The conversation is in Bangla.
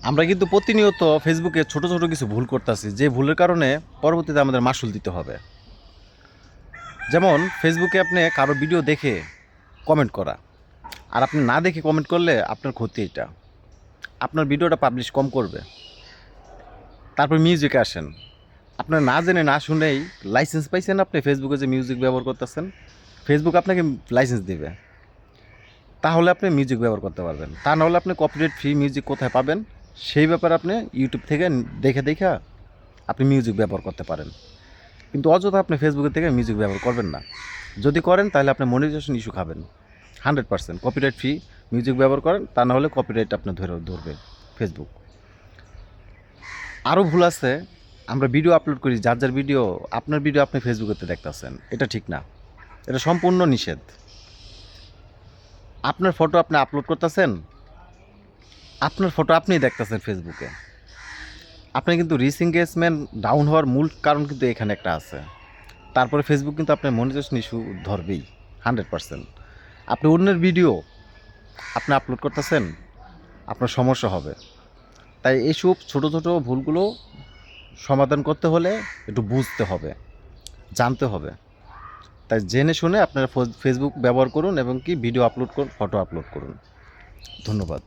আমরা কিন্তু প্রতিনিয়ত ফেসবুকে ছোট ছোট কিছু ভুল করতেছি, যে ভুলের কারণে পরবর্তীতে আমাদের মাসুল দিতে হবে। যেমন ফেসবুকে আপনি কারো ভিডিও দেখে কমেন্ট করা, আর আপনি না দেখে কমেন্ট করলে আপনার ক্ষতি। এটা আপনার ভিডিওটা পাবলিশ কম করবে। তারপর মিউজিকে আসেন, আপনার না জেনে না শুনেই লাইসেন্স পাইছেন, আপনি ফেসবুকে যে মিউজিক ব্যবহার করতেছেন, ফেসবুক আপনাকে লাইসেন্স দিবে, তাহলে আপনি মিউজিক ব্যবহার করতে পারবেন। তা নাহলে আপনি কপিরাইট ফ্রি মিউজিক কোথায় পাবেন সেই ব্যাপারে আপনি ইউটিউব থেকে দেখে দেখে আপনি মিউজিক ব্যবহার করতে পারেন। কিন্তু অযথা আপনি ফেসবুকের থেকে মিউজিক ব্যবহার করবেন না। যদি করেন তাহলে আপনি মনিটাইজেশন ইস্যু খাবেন 100%। কপিরাইট ফ্রি মিউজিক ব্যবহার করেন, তা না হলে কপিরাইট আপনি ধরবে ফেসবুক। আরও ভুল আছে, আমরা ভিডিও আপলোড করি, যার ভিডিও, আপনার ভিডিও আপনি ফেসবুকেতে দেখতেছেন, এটা ঠিক না, এটা সম্পূর্ণ নিষেধ। আপনার ফটো আপনি আপলোড করতেছেন, আপনার ফটো আপনিই দেখতেছেন ফেসবুকে, আপনার কিন্তু রিচ এঙ্গেজমেন্ট ডাউন হওয়ার মূল কারণ কিন্তু এখানে একটা আছে। তারপরে ফেসবুক কিন্তু আপনার মনিটাইজেশন ইস্যু ধরবেই 100%। আপনি অন্যের ভিডিও আপনি আপলোড করতেছেন, আপনার সমস্যা হবে। তাই এইসব ছোটো ছোটো ভুলগুলো সমাধান করতে হলে একটু বুঝতে হবে, জানতে হবে। তাই জেনে শুনে আপনারা ফেসবুক ব্যবহার করুন এবং কি ভিডিও আপলোড করুন, ফটো আপলোড করুন। ধন্যবাদ।